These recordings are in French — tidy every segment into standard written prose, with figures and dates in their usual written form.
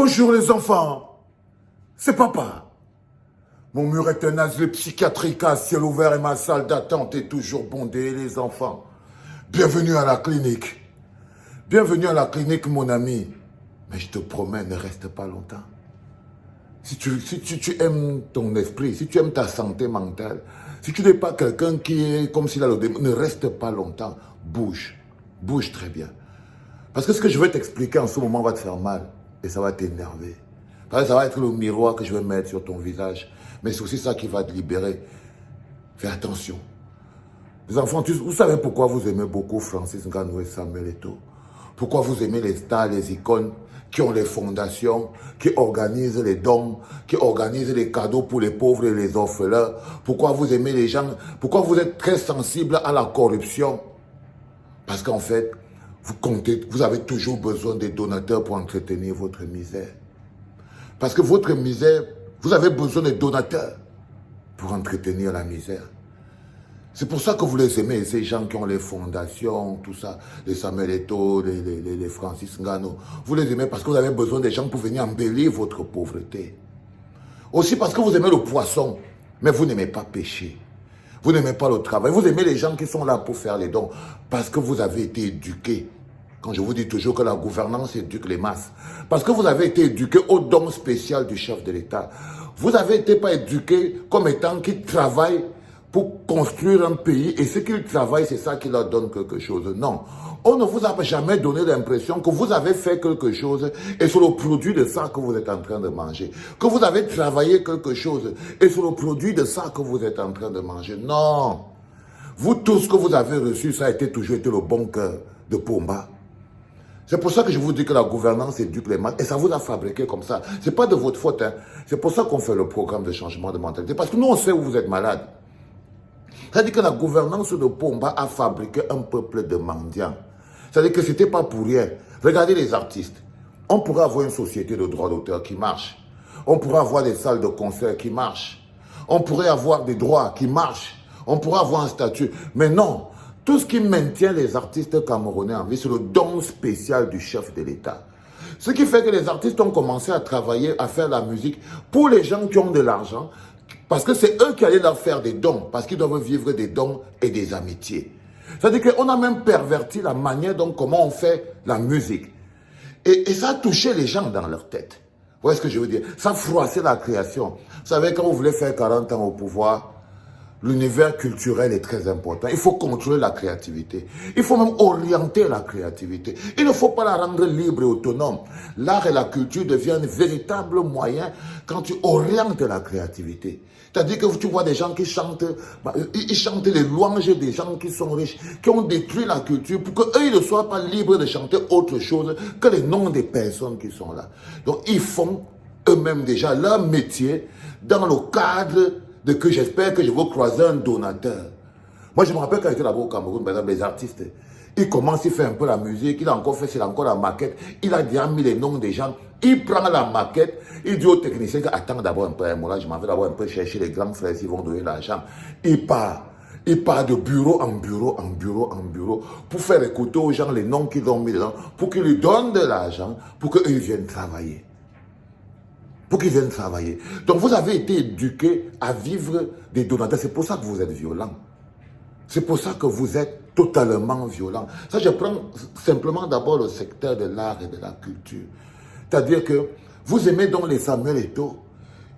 Bonjour les enfants, c'est papa. Mon mur est un asile psychiatrique à ciel ouvert et ma salle d'attente est toujours bondée, les enfants. Bienvenue à la clinique. Bienvenue à la clinique, mon ami. Mais je te promets, ne reste pas longtemps. Si tu aimes ton esprit, si tu aimes ta santé mentale, si tu n'es pas quelqu'un qui est comme s'il a le démon, ne reste pas longtemps. Bouge. Bouge très bien. Parce que ce que je vais t'expliquer en ce moment va te faire mal. Et ça va t'énerver. Parce que ça va être le miroir que je vais mettre sur ton visage. Mais c'est aussi ça qui va te libérer. Fais attention. Les enfants, vous savez pourquoi vous aimez beaucoup Francis Ngannou et Samuel Eto'o? Pourquoi vous aimez les stars, les icônes qui ont les fondations, qui organisent les dons, qui organisent les cadeaux pour les pauvres et les orphelins? Pourquoi vous aimez les gens? Pourquoi vous êtes très sensible à la corruption? Parce qu'en fait, vous avez toujours besoin des donateurs pour entretenir votre misère. Parce que votre misère, vous avez besoin des donateurs pour entretenir la misère. C'est pour ça que vous les aimez, ces gens qui ont les fondations, tout ça, les Samuel Eto'o, les Francis Ngannou. Vous les aimez parce que vous avez besoin des gens pour venir embellir votre pauvreté. Aussi parce que vous aimez le poisson, mais vous n'aimez pas pêcher. Vous n'aimez pas le travail. Vous aimez les gens qui sont là pour faire les dons parce que vous avez été éduqués. Quand je vous dis toujours que la gouvernance éduque les masses. Parce que vous avez été éduqués au don spécial du chef de l'État. Vous n'avez été pas éduqués comme étant qui travaillent pour construire un pays. Et ce qu'ils travaillent, c'est ça qui leur donne quelque chose. Non. On ne vous a jamais donné l'impression que vous avez fait quelque chose et c'est le produit de ça que vous êtes en train de manger. Que vous avez travaillé quelque chose et c'est le produit de ça que vous êtes en train de manger. Non. Vous, tout ce que vous avez reçu, ça a toujours été le bon cœur de Pomba. C'est pour ça que je vous dis que la gouvernance éduque les masses. Et ça vous a fabriqué comme ça. Ce n'est pas de votre faute. Hein. C'est pour ça qu'on fait le programme de changement de mentalité. Parce que nous, on sait où vous êtes malade. C'est-à-dire que la gouvernance de Pomba a fabriqué un peuple de mendiants. C'est-à-dire que ce n'était pas pour rien. Regardez les artistes. On pourrait avoir une société de droits d'auteur qui marche. On pourrait avoir des salles de concert qui marchent. On pourrait avoir des droits qui marchent. On pourrait avoir un statut. Mais non. Tout ce qui maintient les artistes camerounais en vie, c'est le don spécial du chef de l'État. Ce qui fait que les artistes ont commencé à travailler, à faire la musique pour les gens qui ont de l'argent, parce que c'est eux qui allaient leur faire des dons, parce qu'ils doivent vivre des dons et des amitiés. C'est-à-dire qu'on a même perverti la manière dont comment on fait la musique. Et ça a touché les gens dans leur tête. Vous voyez ce que je veux dire? Ça a froissé la création. Vous savez, quand vous voulez faire 40 ans au pouvoir, l'univers culturel est très important. Il faut contrôler la créativité. Il faut même orienter la créativité. Il ne faut pas la rendre libre et autonome. L'art et la culture deviennent un véritable moyen quand tu orientes la créativité. C'est-à-dire que tu vois des gens qui chantent, ils chantent les louanges des gens qui sont riches, qui ont détruit la culture pour qu'eux, ils ne soient pas libres de chanter autre chose que les noms des personnes qui sont là. Donc, ils font eux-mêmes déjà leur métier dans le cadre de que j'espère que je vais croiser un donateur. Moi, je me rappelle quand j'étais là-bas au Cameroun, par exemple, les artistes, ils commencent, ils font un peu la musique, il a encore fait, c'est encore la maquette, il a déjà mis les noms des gens, il prend la maquette, il dit au technicien, attends d'abord un peu, moi là, je m'en vais d'abord un peu chercher les grands frères, ils vont donner l'argent. Il part de bureau en bureau, en bureau, en bureau, pour faire écouter aux gens les noms qu'ils ont mis dedans, pour qu'ils lui donnent de l'argent, pour qu'ils viennent travailler. Pour qu'ils viennent travailler. Donc vous avez été éduqués à vivre des donateurs. C'est pour ça que vous êtes violents. C'est pour ça que vous êtes totalement violents. Ça, je prends simplement d'abord le secteur de l'art et de la culture. C'est-à-dire que vous aimez donc les Samuel Eto'o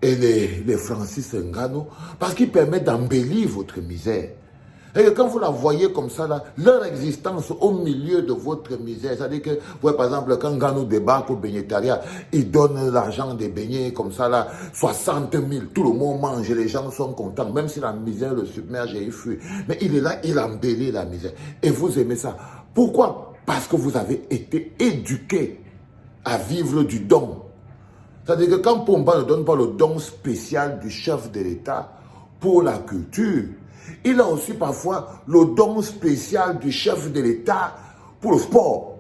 et les Francis Ngannou parce qu'ils permettent d'embellir votre misère. Et quand vous la voyez comme ça, là, leur existence au milieu de votre misère, c'est-à-dire que, ouais, par exemple, quand Ngannou débarque au bénétariat, il donne l'argent des beignets comme ça, là, 60 000, tout le monde mange, les gens sont contents, même si la misère le submerge et il fuit. Mais il est là, il embellit la misère. Et vous aimez ça. Pourquoi? Parce que vous avez été éduqués à vivre du don. C'est-à-dire que quand Pomba ne donne pas le don spécial du chef de l'État pour la culture, il a aussi parfois le don spécial du chef de l'État pour le sport.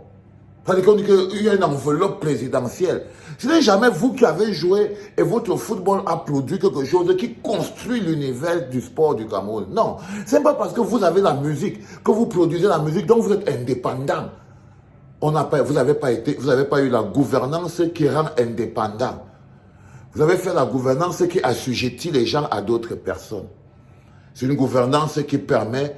C'est-à-dire qu'on dit qu'il y a une enveloppe présidentielle. Ce n'est jamais vous qui avez joué et votre football a produit quelque chose qui construit l'univers du sport du Cameroun. Non, ce n'est pas parce que vous avez la musique, que vous produisez la musique, donc vous êtes indépendant. vous n'avez pas eu la gouvernance qui rend indépendant. Vous avez fait la gouvernance qui assujettit les gens à d'autres personnes. C'est une gouvernance qui permet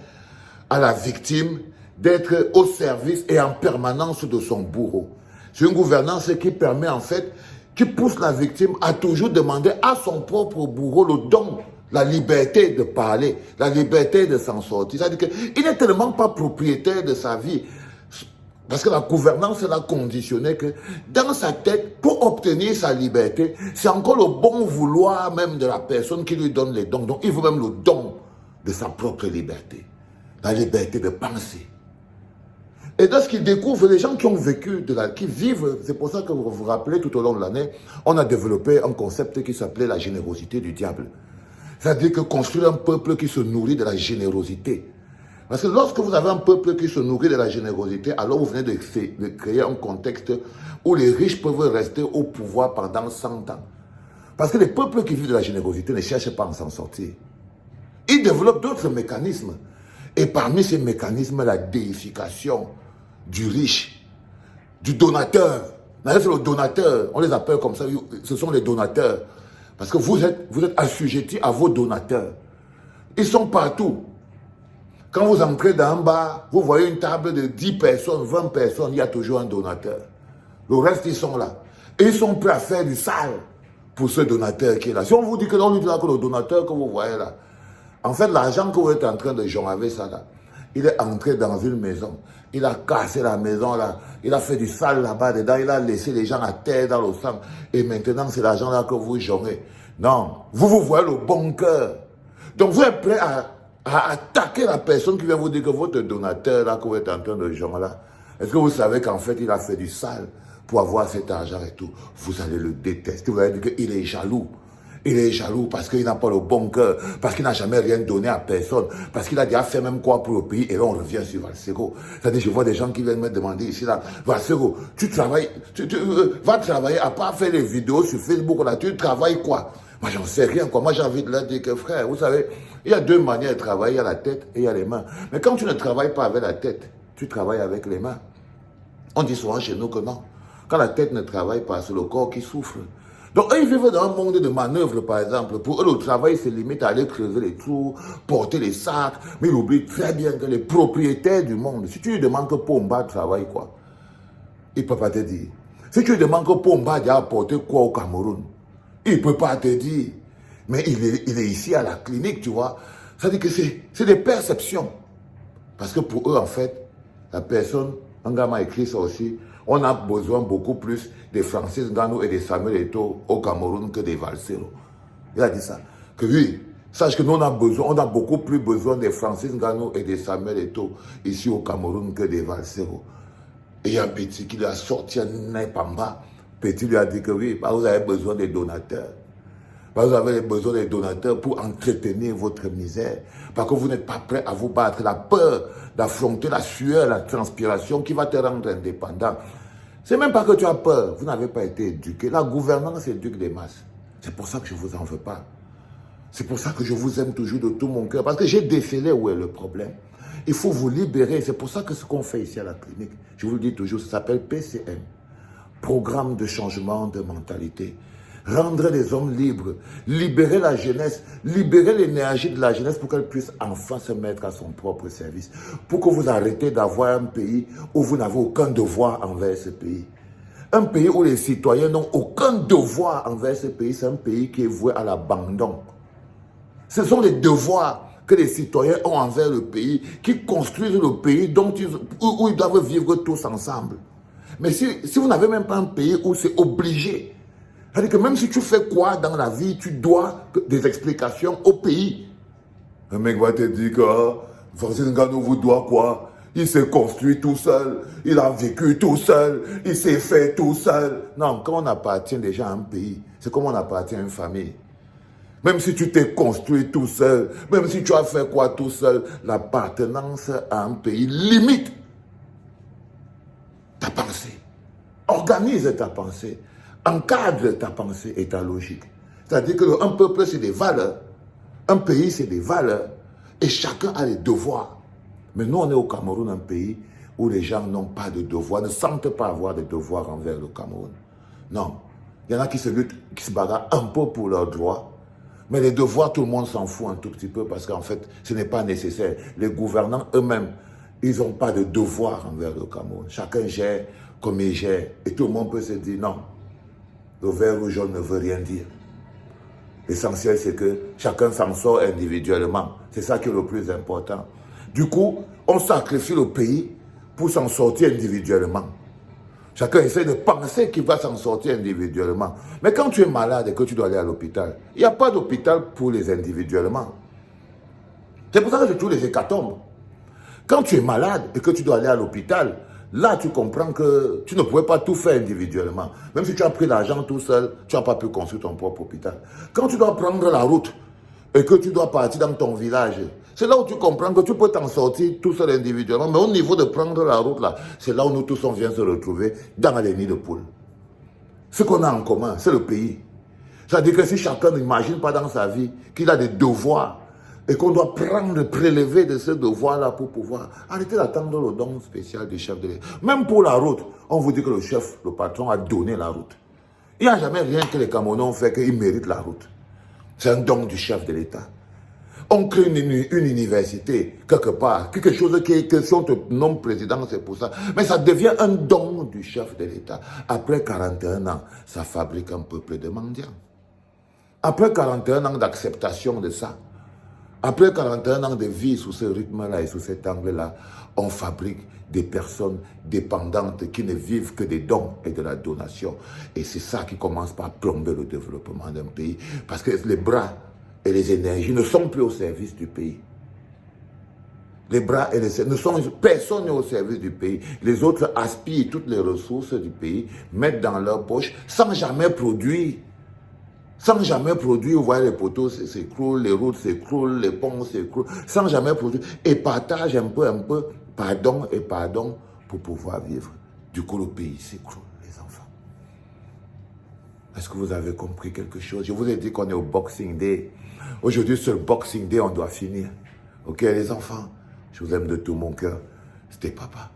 à la victime d'être au service et en permanence de son bourreau. C'est une gouvernance qui permet en fait, qui pousse la victime à toujours demander à son propre bourreau le don, la liberté de parler, la liberté de s'en sortir. C'est-à-dire qu'il n'est tellement pas propriétaire de sa vie. Parce que la gouvernance l'a conditionné que dans sa tête, pour obtenir sa liberté, c'est encore le bon vouloir même de la personne qui lui donne les dons. Donc il veut même le don de sa propre liberté. La liberté de penser. Et lorsqu'il découvre les gens qui ont vécu, qui vivent, c'est pour ça que vous vous rappelez tout au long de l'année, on a développé un concept qui s'appelait la générosité du diable. C'est-à-dire que construire un peuple qui se nourrit de la générosité. Parce que lorsque vous avez un peuple qui se nourrit de la générosité, alors vous venez de créer un contexte où les riches peuvent rester au pouvoir pendant 100 ans. Parce que les peuples qui vivent de la générosité ne cherchent pas à s'en sortir. Ils développent d'autres mécanismes. Et parmi ces mécanismes, la déification du riche, du donateur. C'est le donateur, on les appelle comme ça, ce sont les donateurs. Parce que vous êtes assujettis à vos donateurs. Ils sont partout. Quand vous entrez dans un bar, vous voyez une table de 10 personnes, 20 personnes, il y a toujours un donateur. Le reste, ils sont là. Et ils sont prêts à faire du sale pour ce donateur qui est là. Si on vous dit que l'on lui dit là que le donateur que vous voyez là, en fait, l'argent que vous êtes en train de jouer avec ça là, il est entré dans une maison. Il a cassé la maison là. Il a fait du sale là-bas dedans. Il a laissé les gens à terre dans le sang. Et maintenant, c'est l'argent là que vous jouez. Non, vous voyez le bon cœur. Donc, vous êtes prêt à attaquer la personne qui vient vous dire que votre donateur là, que vous êtes en train de jouer là, est-ce que vous savez qu'en fait, il a fait du sale pour avoir cet argent et tout? Vous allez le détester. Vous allez dire qu'il est jaloux. Il est jaloux parce qu'il n'a pas le bon cœur, parce qu'il n'a jamais rien donné à personne, parce qu'il a déjà fait même quoi pour le pays. Et là, on revient sur Valsero. C'est-à-dire, je vois des gens qui viennent me demander ici, là, Valsero, tu travailles, va travailler, à part faire des vidéos sur Facebook, là, tu travailles quoi? Moi, j'en sais rien, quoi. Moi, j'ai envie de leur dire que, frère, vous savez, il y a deux manières de travailler, il y a la tête et il y a les mains. Mais quand tu ne travailles pas avec la tête, tu travailles avec les mains. On dit souvent chez nous que non. Quand la tête ne travaille pas, c'est le corps qui souffre. Donc, eux, ils vivent dans un monde de manœuvres, par exemple. Pour eux, le travail se limite à aller creuser les trous, porter les sacs. Mais ils oublient très bien que les propriétaires du monde, si tu lui demandes que Pomba travaille quoi, il ne peut pas te dire. Si tu lui demandes que Pomba a apporté quoi au Cameroun, il ne peut pas te dire. Mais il est ici à la clinique, tu vois. Ça dit que c'est des perceptions. Parce que pour eux, en fait, la personne, un gars m'a écrit ça aussi, on a besoin beaucoup plus des Francis Ngannou et des Samuel Eto'o au Cameroun que des Valsero. Il a dit ça. Que oui, sache que nous on a beaucoup plus besoin des Francis Ngannou et des Samuel Eto'o ici au Cameroun que des Valsero. Et il y a un petit qui lui a sorti un Népamba. Petit lui a dit que oui, bah, vous avez besoin des donateurs. Bah, vous avez besoin des donateurs pour entretenir votre misère. Parce que vous n'êtes pas prêt à vous battre. La peur d'affronter la sueur, la transpiration qui va te rendre indépendant. C'est même pas que tu as peur. Vous n'avez pas été éduqué. La gouvernance éduque des masses. C'est pour ça que je ne vous en veux pas. C'est pour ça que je vous aime toujours de tout mon cœur. Parce que j'ai décelé où est le problème. Il faut vous libérer. C'est pour ça que ce qu'on fait ici à la clinique, je vous le dis toujours, ça s'appelle PCM. Programme de changement de mentalité. Rendre les hommes libres, libérer la jeunesse, libérer l'énergie de la jeunesse pour qu'elle puisse enfin se mettre à son propre service. Pour que vous arrêtez d'avoir un pays où vous n'avez aucun devoir envers ce pays. Un pays où les citoyens n'ont aucun devoir envers ce pays, c'est un pays qui est voué à l'abandon. Ce sont les devoirs que les citoyens ont envers le pays, qui construisent le pays où ils doivent vivre tous ensemble. Mais si vous n'avez même pas un pays où c'est obligé, c'est-à-dire que même si tu fais quoi dans la vie, tu dois des explications au pays. Un mec va te dire que Francis Ngannou vous doit quoi? Il s'est construit tout seul, il a vécu tout seul, il s'est fait tout seul. Non, quand on appartient déjà à un pays, c'est comme on appartient à une famille. Même si tu t'es construit tout seul, même si tu as fait quoi tout seul, l'appartenance à un pays limite ta pensée. Organise ta pensée. Encadre ta pensée et ta logique. C'est-à-dire qu'un peuple, c'est des valeurs. Un pays, c'est des valeurs. Et chacun a des devoirs. Mais nous, on est au Cameroun, un pays où les gens n'ont pas de devoir, ne sentent pas avoir de devoirs envers le Cameroun. Non. Il y en a qui se luttent, qui se bagarrent un peu pour leurs droits. Mais les devoirs, tout le monde s'en fout un tout petit peu parce qu'en fait, ce n'est pas nécessaire. Les gouvernants eux-mêmes, ils n'ont pas de devoir envers le Cameroun. Chacun gère comme il gère. Et tout le monde peut se dire non. Le vert ou jaune ne veut rien dire. L'essentiel, c'est que chacun s'en sort individuellement. C'est ça qui est le plus important. Du coup, on sacrifie le pays pour s'en sortir individuellement. Chacun essaie de penser qu'il va s'en sortir individuellement. Mais quand tu es malade et que tu dois aller à l'hôpital, il n'y a pas d'hôpital pour les individuellement. C'est pour ça que c'est tous les hécatombes. Quand tu es malade et que tu dois aller à l'hôpital, là tu comprends que tu ne pouvais pas tout faire individuellement. Même si tu as pris l'argent tout seul, tu n'as pas pu construire ton propre hôpital. Quand tu dois prendre la route et que tu dois partir dans ton village, c'est là où tu comprends que tu peux t'en sortir tout seul individuellement. Mais au niveau de prendre la route là, c'est là où nous tous on vient se retrouver dans les nids de poules. Ce qu'on a en commun, c'est le pays. C'est-à-dire que si chacun n'imagine pas dans sa vie qu'il a des devoirs et qu'on doit prendre, prélever de ce devoir-là pour pouvoir arrêter d'attendre le don spécial du chef de l'État. Même pour la route, on vous dit que le chef, le patron a donné la route. Il n'y a jamais rien que les Camerounais ont fait qu'ils méritent la route. C'est un don du chef de l'État. On crée une université, quelque part, quelque chose qui si on te nomme président, c'est pour ça. Mais ça devient un don du chef de l'État. Après 41 ans, ça fabrique un peuple de mendiants. Après 41 ans d'acceptation de ça, après 41 ans de vie sous ce rythme-là et sous cet angle-là, on fabrique des personnes dépendantes qui ne vivent que des dons et de la donation. Et c'est ça qui commence par plomber le développement d'un pays. Parce que les bras et les énergies ne sont plus au service du pays. Les bras et les ne sont personne n'est au service du pays. Les autres aspirent toutes les ressources du pays, mettent dans leur poche sans jamais produire. Sans jamais produire, vous voyez, les poteaux s'écroulent, les routes s'écroulent, les ponts s'écroulent, sans jamais produire. Et partage un peu, pardon et pardon, pour pouvoir vivre. Du coup, le pays s'écroule, les enfants. Est-ce que vous avez compris quelque chose? Je vous ai dit qu'on est au Boxing Day. Aujourd'hui, sur le Boxing Day, on doit finir. Ok, les enfants, je vous aime de tout mon cœur. C'était papa.